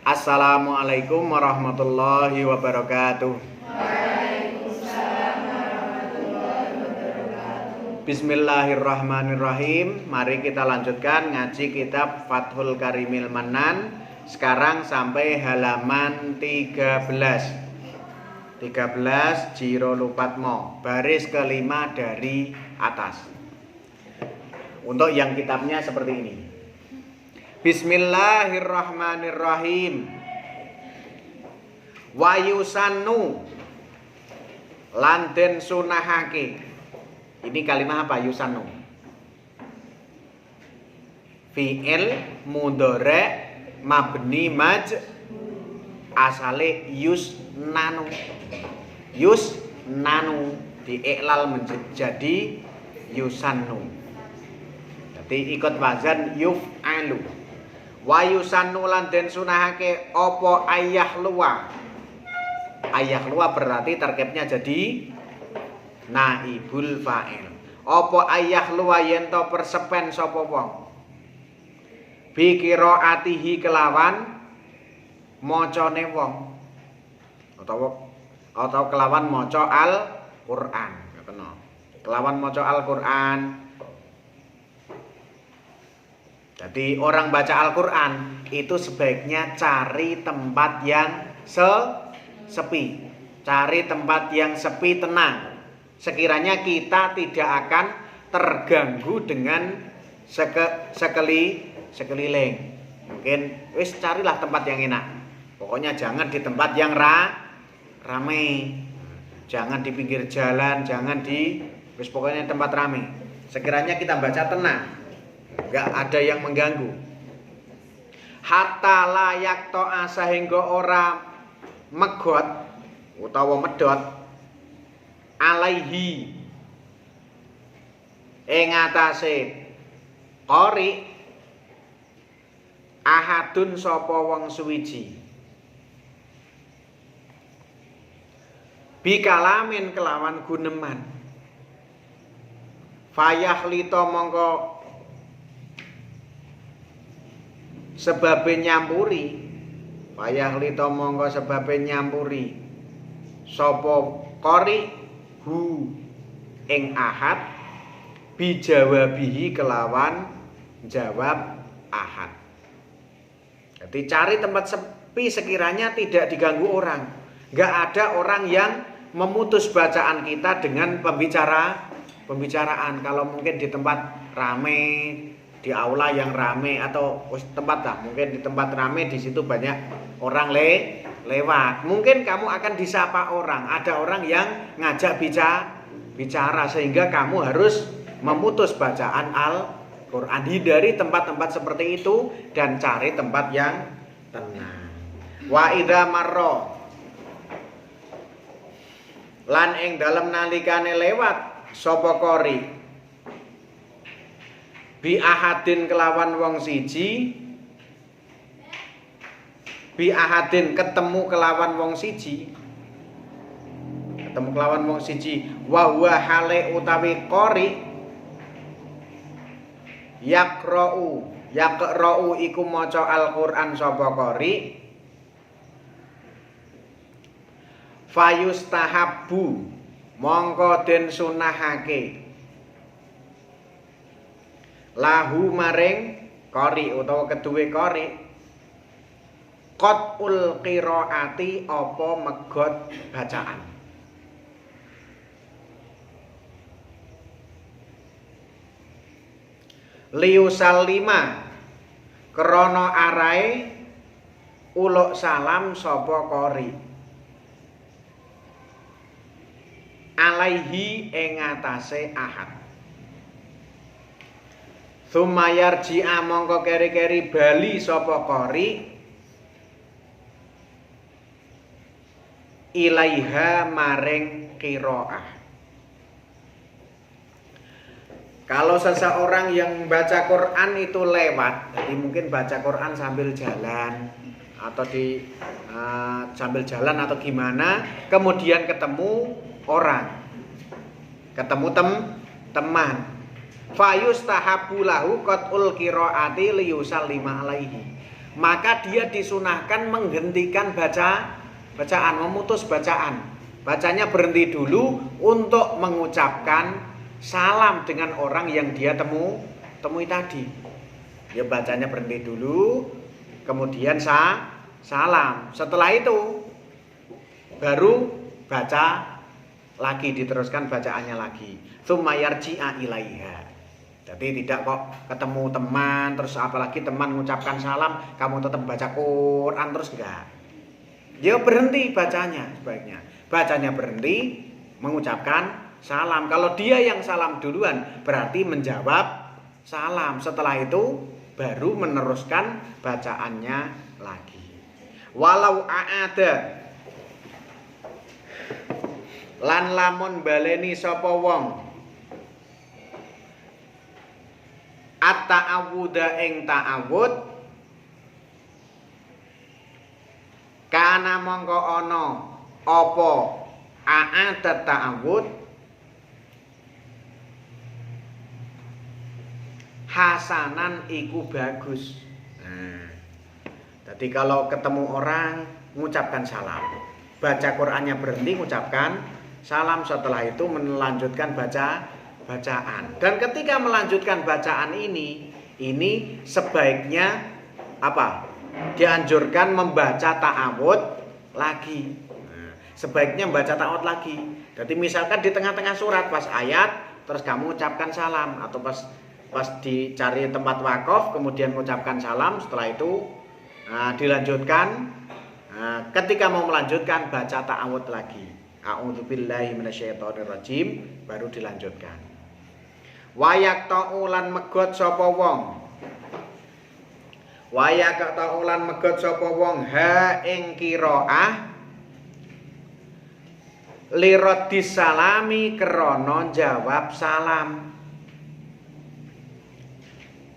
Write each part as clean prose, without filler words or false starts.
Assalamualaikum warahmatullahi wabarakatuh. Waalaikumsalam warahmatullahi wabarakatuh. Bismillahirrahmanirrahim. Mari kita lanjutkan ngaji kitab Fathul Karimil Mannan. Sekarang sampai halaman 13 Jiro Lupatmo, baris kelima dari atas. Untuk yang kitabnya seperti ini. Bismillahirrahmanirrahim. Wayusannu lan den sunahake. Ini kalimat apa? Yusannu. Fi'il mudhari mabni maj asale yusnanu. Yusnanu diiklal menjadi yusannu. Jadi ikut wazan yuf'alu. Wa yusannu lan den sunahake apa ayah luwa. Ayah luwa berarti tarkibnya jadi naibul fa'il. Apa ayah luwa yen to persepen sapa wong. Bi qiraatihi kelawan macane wong. Atau kelawan maca Al-Qur'an. Kelawan maca Al-Qur'an. Jadi orang baca Al-Quran itu sebaiknya cari tempat yang sepi. Cari tempat yang sepi, tenang. Sekiranya kita tidak akan terganggu dengan sekeliling. Mungkin wis carilah tempat yang enak. Pokoknya jangan di tempat yang ramai. Jangan di pinggir jalan, jangan di pokoknya tempat ramai. Sekiranya kita baca tenang. Enggak ada yang mengganggu. Hatta layak to'a sehingga ora megot utawa medot alaihi ing atase qori ahadun sapa wong suwiji bikalamin kelawan guneman fayahlito mongko sebabe nyampuri payah lito mongko sebabe nyampuri sapa qori hu ing ahad bijawabihi kelawan jawab ahad. Jadi cari tempat sepi sekiranya tidak diganggu orang. Enggak ada orang yang memutus bacaan kita dengan pembicaraan. Kalau mungkin di tempat ramai, di aula yang ramai atau tempat lah, mungkin di tempat ramai di situ banyak orang lewat. Mungkin kamu akan disapa orang, ada orang yang ngajak bicara sehingga kamu harus memutus bacaan Al-Qur'an. Hindari tempat-tempat seperti itu dan cari tempat yang tenang. Wa idza marra lan ing dalem nalikane lewat sapa qori bi ahadin kelawan wong siji bi ahadin ketemu kelawan wong siji wa huwa hale utawi qori yaqra'u iku maca Al-Qur'an sapa qori fayustahabbu mongko den sunahake lahu maring qori utawa keduwe qori qat'ul qiraati apa megot bacaan. Liusallima krana arae uluk salam sapa qori alaihi ing atase ahad. Sumayar ji'a mongko keri-keri bali sapa qori ilaiha maring qiraah. Kalau seseorang yang baca Quran itu lewat, jadi mungkin baca Quran sambil jalan atau sambil jalan atau gimana, kemudian ketemu orang, ketemu teman. Fayustahabu lahu qat'ul qiraati liyusallima alaihi. maka dia disunahkan menghentikan bacaan, memutus bacaan. Bacanya berhenti dulu untuk mengucapkan salam dengan orang yang dia temui tadi. Ya bacanya berhenti dulu, kemudian salam. Setelah itu baru baca lagi, diteruskan bacaannya lagi. Tsumma yarji'a ilaiha. Jadi tidak kok ketemu teman terus apalagi teman mengucapkan salam kamu tetap baca Quran terus enggak. Ya berhenti bacanya sebaiknya. Bacanya berhenti, mengucapkan salam. Kalau dia yang salam duluan berarti menjawab salam. Setelah itu baru meneruskan bacaannya lagi. Walau a'ada lan lamun baleni sapa wong at-ta'awuda ing ta'awud kana mongko ana apa a'ada ta'awud hasanan iku bagus. Nah, jadi kalau ketemu orang mengucapkan salam, baca Qur'annya berhenti mengucapkan salam, setelah itu melanjutkan bacaan. Dan ketika melanjutkan bacaan ini sebaiknya apa? Dianjurkan membaca ta'awud lagi. Nah, sebaiknya membaca ta'awud lagi. Jadi misalkan di tengah-tengah surat pas ayat terus kamu ucapkan salam, atau pas dicari tempat wakaf kemudian mengucapkan salam, setelah itu dilanjutkan. Nah, ketika mau melanjutkan baca ta'awud lagi. A'udzubillahi minasyaitonirrajim, baru dilanjutkan. Wayak ta'ulan megot sapa wong. Wayak ta'ulan megot sapa wong ha ing qiraah liradis salami krana jawab salam.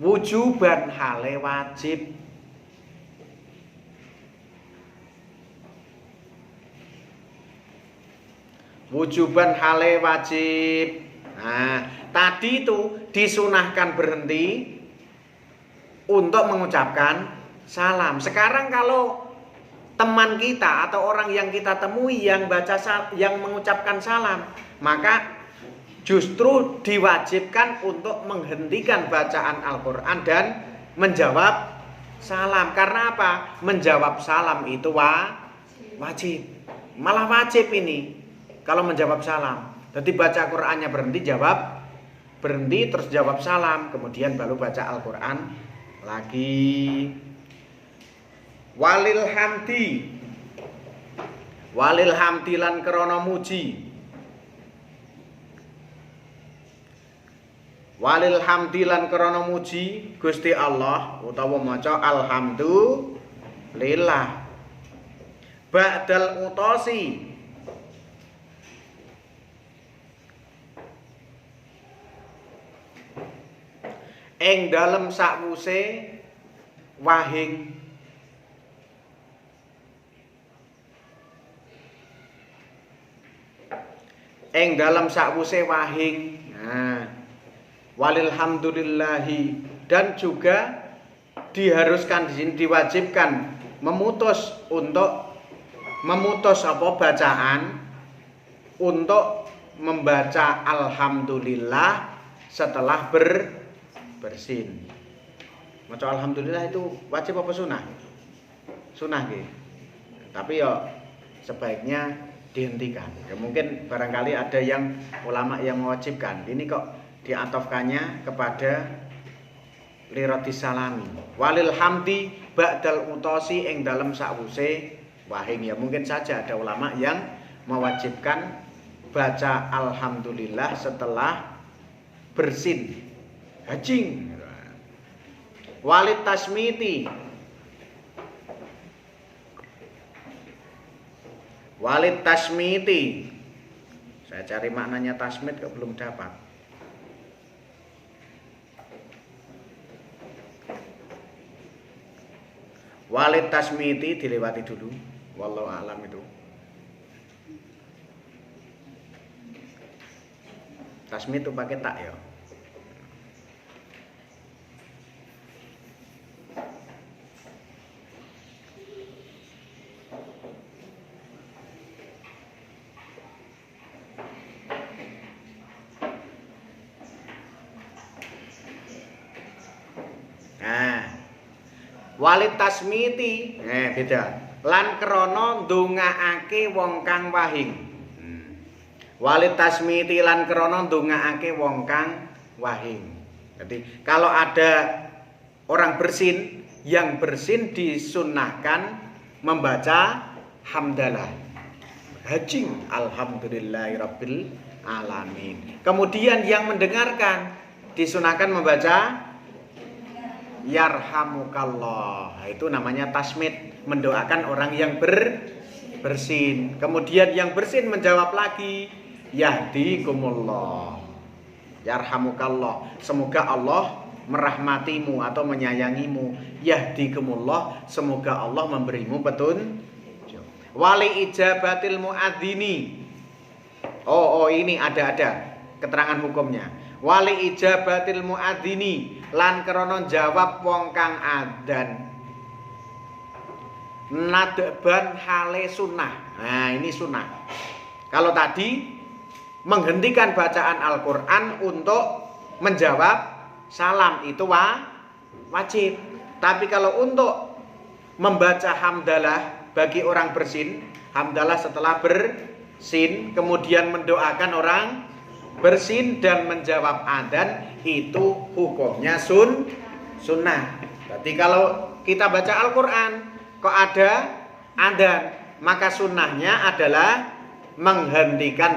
Wujuban hale wajib. Wujuban hale wajib. Nah, tadi itu disunahkan berhenti untuk mengucapkan salam. Sekarang kalau teman kita atau orang yang kita temui yang mengucapkan salam, maka justru diwajibkan untuk menghentikan bacaan Al-Qur'an dan menjawab salam. Karena apa? Menjawab salam itu wajib. Malah wajib ini. Kalau menjawab salam, jadi baca Qur'annya berhenti, terus jawab salam, kemudian baru baca Al-Qur'an lagi. Walil hamdi lan krana muji. Walil hamdi lan krana muji Gusti Allah utawa maca alhamdulillah. Ba'dal utosi ing dalem sakwuse wahing. Ing dalem sakwuse wahing. Nah, walilhamdulillahi, dan juga diharuskan di sini, diwajibkan memutus bacaan untuk membaca alhamdulillah setelah bersin. Maca alhamdulillah itu wajib apa sunah? Sunah nggih. Tapi ya sebaiknya dihentikan. Ya, mungkin barangkali ada yang ulama yang mewajibkan. Ini kok diatofkannya kepada liradis salami. Walil hamdi ba'dal utosi ing dalem sakwuse wahing. Ya mungkin saja ada ulama yang mewajibkan baca alhamdulillah setelah bersin. Hajing. Walid tasmiti. Walid tasmiti. Saya cari maknanya tasmit kok belum dapat. Walid tasmiti dilewati dulu. Wallahu a'lam itu. Tasmit itu pakai tak ya. Walit tasmiti, beda. Lan krana ndongaake wong kang wahing. Walit tasmiti lan krana ndongaake wong kang wahing. Jadi kalau ada orang bersin, yang bersin disunnahkan membaca hamdalah. Hajing alhamdulillahirabbil alamin. Kemudian yang mendengarkan disunahkan membaca yarhamukallah. Itu namanya tasmid, mendoakan orang yang bersin. Kemudian yang bersin menjawab lagi yahdikumullah. Yarhamukallah. Semoga Allah merahmatimu atau menyayangimu. Yahdikumullah. Semoga Allah memberimu petunjuk. Wali ijabatil muadzini. Oh ini ada keterangan hukumnya. Wali ijabatil muadzini lan krana jawab wong kang adzan nadban hale sunnah. Nah ini sunnah. Kalau tadi menghentikan bacaan Al-Quran untuk menjawab salam itu wajib. Tapi kalau untuk membaca hamdalah bagi orang bersin, hamdalah setelah bersin kemudian mendoakan orang bersin dan menjawab adzan, itu hukumnya sunnah. Berarti kalau kita baca Al-Quran kok ada adzan, maka sunnahnya adalah menghentikan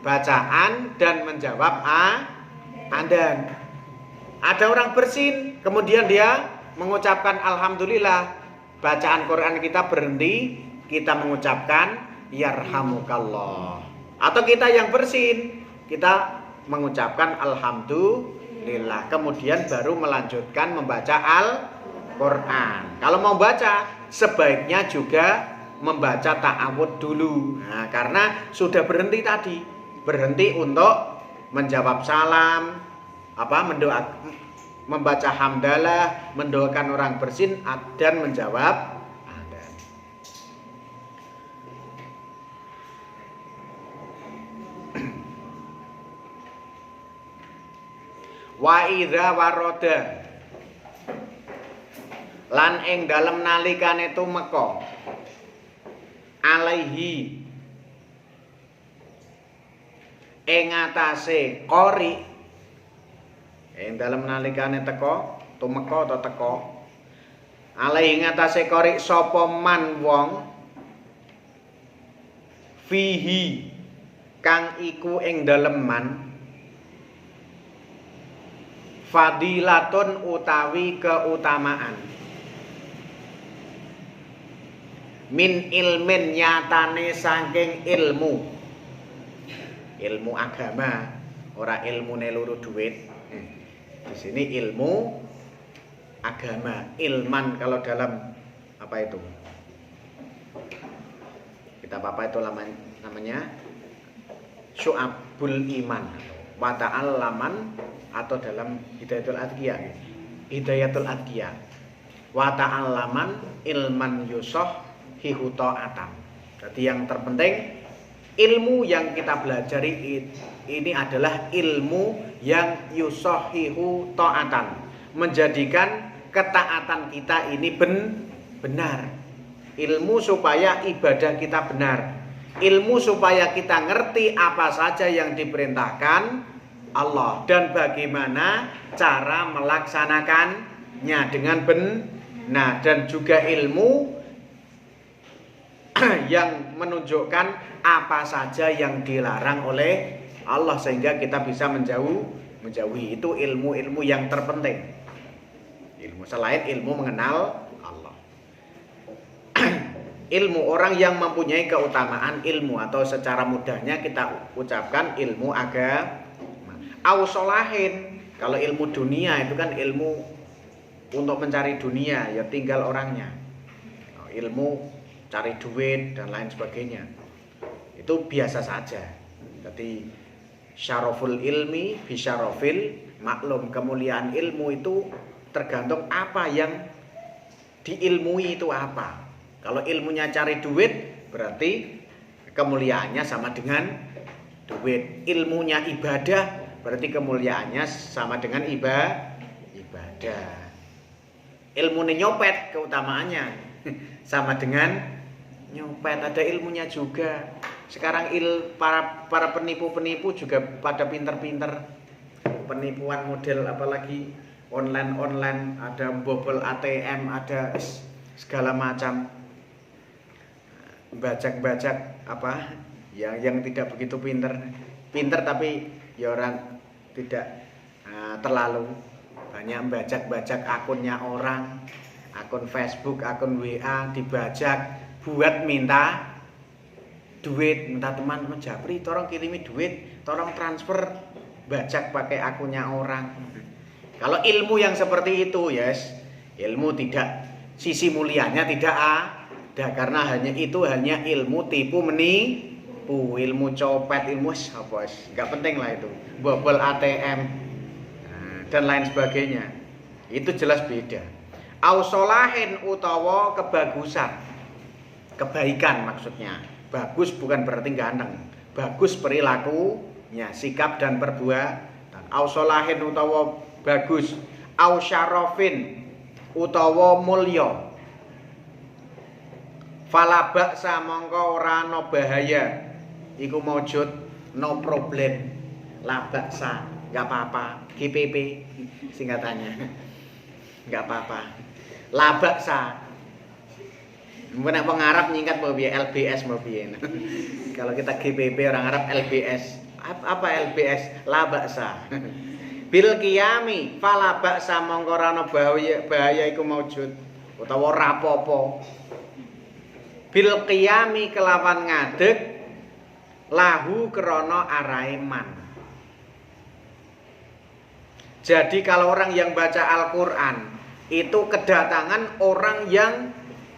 bacaan dan menjawab adzan. Ada orang bersin kemudian dia mengucapkan alhamdulillah, bacaan Quran kita berhenti, kita mengucapkan yarhamukallah. Atau kita yang bersin, kita mengucapkan alhamdulillah, kemudian baru melanjutkan membaca Al-Quran. Kalau mau baca, sebaiknya juga membaca ta'awud dulu. Nah, karena sudah berhenti tadi, berhenti untuk menjawab salam, membaca hamdalah, mendoakan orang bersin dan menjawab adzan. Wa idza waroda lan ing dalem nalikane tumeka alaihi ing atase qori, ing dalem nalikane tumeka atau teka alaihi ing atase qori sapa man wong fihi kang iku ing dalem man fadilatun utawi keutamaan min ilmin nyatane saking ilmu agama, ora ilmune luru duit. Di sini ilmu agama, ilman kalau dalam apa itu? Kitab apa itu namanya? Syu'abul iman wa ta'allaman, atau dalam Hidayatul Adqiyah wa ta'allaman ilman yusoh hihu ta'atan. Jadi yang terpenting ilmu yang kita pelajari ini adalah ilmu yang yusohihu ta'atan, menjadikan ketaatan kita ini benar. Ilmu supaya ibadah kita benar, ilmu supaya kita ngerti apa saja yang diperintahkan Allah dan bagaimana cara melaksanakannya dengan benar, dan juga ilmu yang menunjukkan apa saja yang dilarang oleh Allah sehingga kita bisa menjauhi. Itu ilmu-ilmu yang terpenting. Ilmu selain ilmu mengenal Allah. Ilmu orang yang mempunyai keutamaan ilmu, atau secara mudahnya kita ucapkan ilmu agama. Ausolahin, kalau ilmu dunia itu kan ilmu untuk mencari dunia, ya tinggal orangnya. Ilmu cari duit dan lain sebagainya, itu biasa saja. Jadi syaraful ilmi bisyarafil maklum, kemuliaan ilmu itu tergantung apa yang diilmui itu apa. Kalau ilmunya cari duit, berarti kemuliaannya sama dengan duit. Ilmunya ibadah, berarti kemuliaannya sama dengan ibadah. ilmu nyopet keutamaannya sama dengan nyopet, ada ilmunya juga. Sekarang para penipu-penipu juga pada pinter-pinter. Penipuan model apalagi online, ada bobol ATM, ada segala macam. Bajak-bajak apa yang tidak begitu pinter tapi ya orang tidak terlalu banyak bajak-bajak akunnya orang, akun Facebook, akun WA dibajak buat minta duit, minta teman-teman japri tolong kirimi duit, tolong transfer, bajak pakai akunnya orang. Kalau ilmu yang seperti itu, ilmu tidak, sisi mulianya tidak ada, karena hanya ilmu tipu menipu, ilmu copet, ilmu apa nggak penting lah itu, bobol ATM dan lain sebagainya. Itu jelas beda. Ausolahin utawa kebagusan, kebaikan maksudnya. Bagus bukan berarti ganteng, bagus perilakunya, sikap dan perbuatan. Ausolahin utawa bagus, ausyarofin utawa mulya. Fala baksa mongko ora ana bahaya. Iku maujud no problem. La baksa, enggak apa-apa. GPP singkatannya. Enggak apa-apa. La baksa. Mungkin wong Arab nyingkat mau piye LBS mau piye. Kalau kita GPP orang Arab LBS. Apa LBS? La baksa. Bil qiyami fala baksa mongko ora ana bahaya iku maujud utawa rapopo. Bil qiyami kelawan ngadeg lahu krana araiman. Jadi kalau orang yang baca Al-Qur'an itu kedatangan orang yang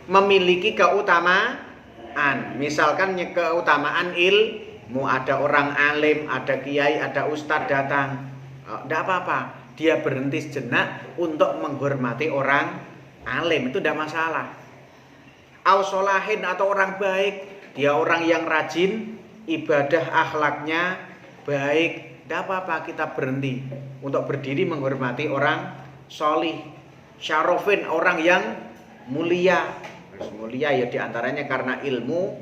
memiliki keutamaan. Misalkan keutamaan ilmu, ada orang alim, ada kiai, ada ustadz datang. Tidak apa-apa, dia berhenti sejenak untuk menghormati orang alim, itu tidak masalah. Ausolahin atau orang baik, dia orang yang rajin, ibadah akhlaknya baik, tidak apa-apa kita berhenti untuk berdiri menghormati orang solih. Syarofin orang yang mulia, mulia ya diantaranya karena ilmu,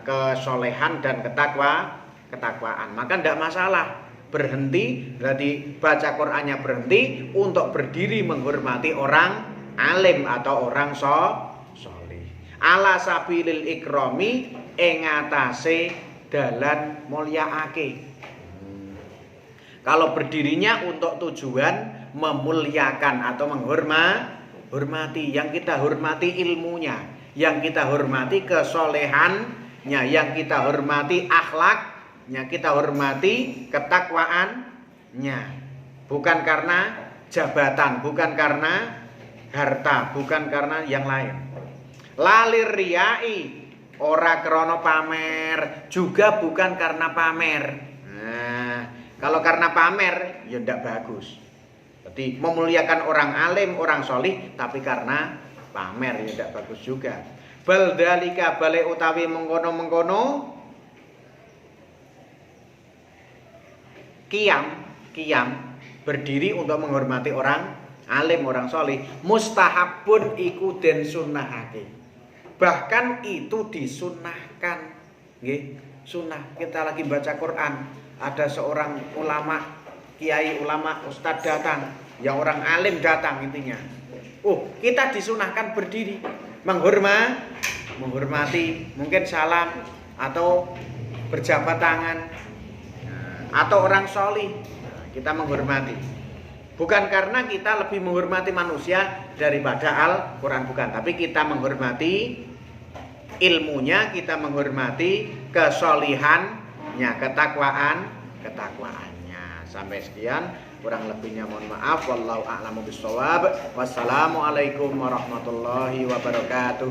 kesolehan dan ketakwaan. Maka tidak masalah berhenti, berarti baca Qur'annya berhenti untuk berdiri menghormati orang alim atau orang solih. Ala sabilil ikrami ing atase dalan mulyaake. Kalau berdirinya untuk tujuan memuliakan atau menghormati, yang kita hormati ilmunya, yang kita hormati kesolehannya, yang kita hormati akhlaknya, kita hormati ketakwaannya, bukan karena jabatan, bukan karena harta, bukan karena yang lain. Lalir riyai ora krana pamer, juga bukan karena pamer. Nah, kalau karena pamer ya ndak bagus. Berarti memuliakan orang alim, orang solih, tapi karena pamer ya ndak bagus juga. Bal dalika bale utawi mengkono-mengkono Qiyam berdiri untuk menghormati orang alim, orang solih, mustahabun iku den sunnahake. Bahkan itu disunnahkan, nggih. Sunnah. Kita lagi baca Quran, ada seorang ulama, kiai, ulama, ustadz datang, yang orang alim datang intinya. Kita disunahkan berdiri, menghormati, mungkin salam atau berjabat tangan, atau orang solih, kita menghormati. Bukan karena kita lebih menghormati manusia daripada Al-Quran, bukan. Tapi kita menghormati ilmunya, kita menghormati kesolihannya, ketakwaannya. Sampai sekian, kurang lebihnya mohon maaf. Wallahu a'lamu bishawab. Wassalamualaikum warahmatullahi wabarakatuh.